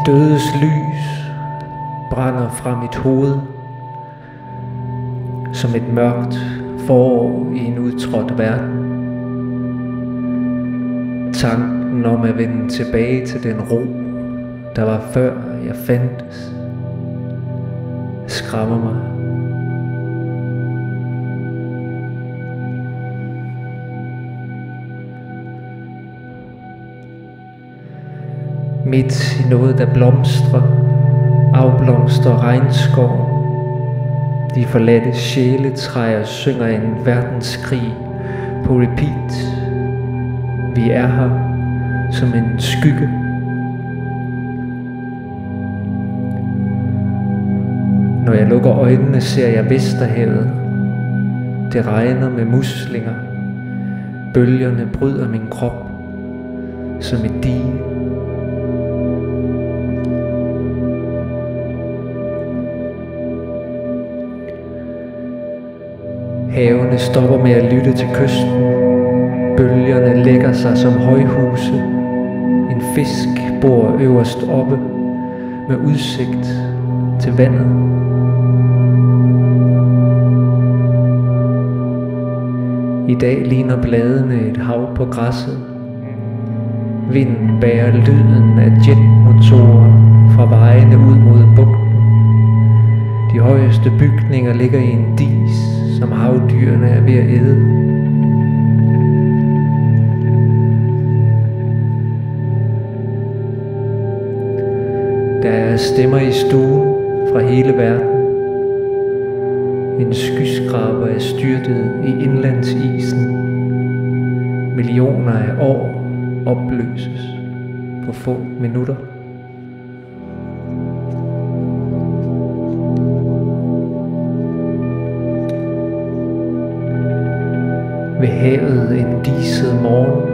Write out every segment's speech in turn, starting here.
dødes lys brænder fra mit hoved som et mørkt forår i en udtrådt verden. Tanken om at vende tilbage til den ro, der var før jeg fandtes, skræmmer mig. Midt i noget, der blomstrer, afblomstrer regnskoven. De forladte sjæletræer synger en verdenskrig på repeat. Vi er her som en skygge. Når jeg lukker øjnene, ser jeg Vesterhavet. Det regner med muslinger. Bølgerne bryder min krop som et dige. Havene stopper med at lytte til kysten. Bølgerne lægger sig som højhuse. En fisk bor øverst oppe med udsigt til vandet. I dag ligner bladene et hav på græsset. Vinden bærer lyden af jetmotorer fra vejene ud mod bugten. De højeste bygninger ligger i en dis, som havdyrene er ved at æde. Der er stemmer i stuen fra hele verden. En skyskraber er styrtet i indlandsisen. Millioner af år opløses på få minutter. Ved havet en diset morgen.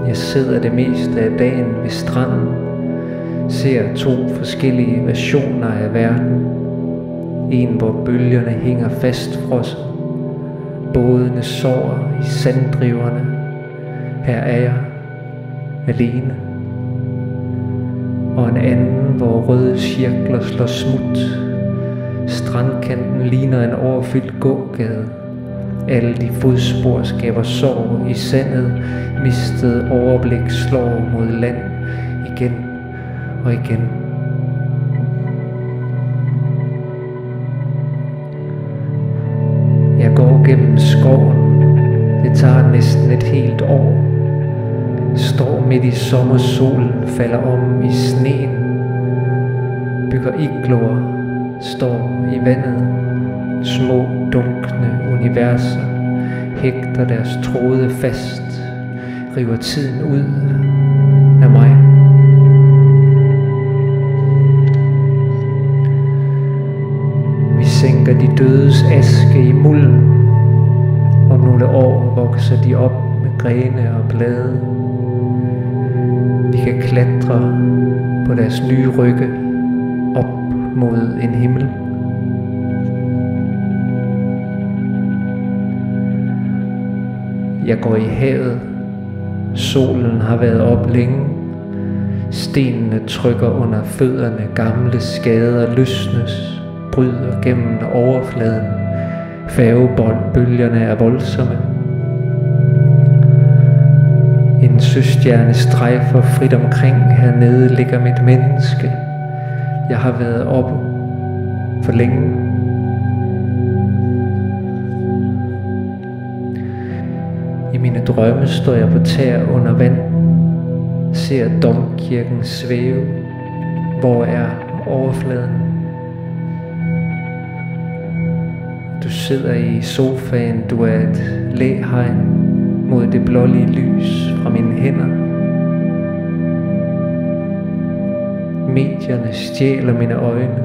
Jeg sidder det meste af dagen ved stranden. Ser to forskellige versioner af verden. En hvor bølgerne hænger fastfrosset. Bådene sover i sanddriverne. Her er jeg alene. Og en anden hvor røde cirkler slår smut. Strandkanten ligner en overfyldt gågade. Alle de fodspor skaber sorg i sandet. Mistet overblik slår mod land igen og igen. Jeg går gennem skoven. Det tager næsten et helt år. Står midt i sommersolen, falder om i sneen. Bygger igloer, står i vandet. Små dunkne universer hægter deres tråde fast, river tiden ud af mig. Vi sænker de dødes aske i mulden. Om nogle år vokser de op med grene og blade. De kan klatre på deres nye rygge op mod en himmel. Jeg går i havet. Solen har været op længe. Stenene trykker under fødderne. Gamle skader løsnes, bryder gennem overfladen. Færgeboldbølgerne er voldsomme. En søstjerne strejfer frit omkring. Hernede ligger mit menneske. Jeg har været oppe for længe. I mine drømme står jeg på tæer under vand. Ser domkirken svæve. Hvor er overfladen? Du sidder i sofaen. Du er et læhegn mod det blålige lys fra mine hænder. Medierne stjæler mine øjne.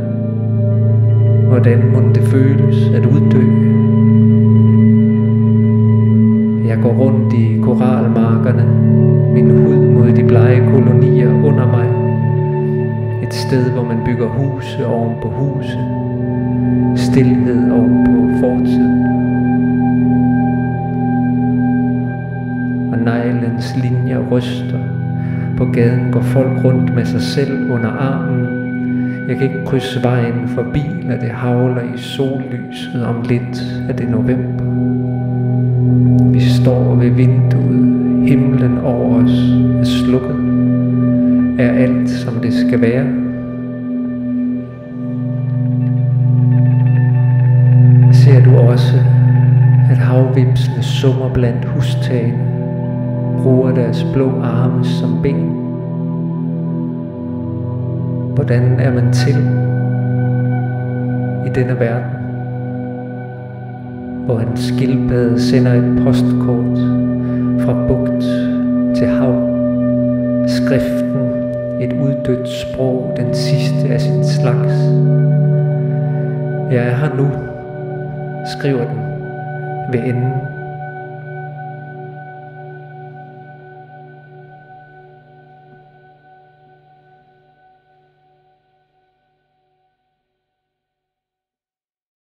Hvordan må det føles at uddø? Jeg går rundt i koralmarkerne. Min hud mod de blege kolonier under mig. Et sted hvor man bygger huse oven på huse. Stilhed oven på fortiden. Og neglens linjer ryster På gaden går folk rundt med sig selv under armen. Jeg kan ikke krydse vejen for biler, det hagler i sollyset. Om lidt er det november. Vi står ved vinduet, himlen over os er slukket. Er alt som det skal være? Ser du også, at havvipsene summer blandt hustagene, bruger deres blå arme som ben? Hvordan er man til i denne verden, hvor en skildpadde sender et postkort fra bugt til hav? Skriften, et uddødt sprog, den sidste af sin slags. Jeg er her nu, skriver den ved enden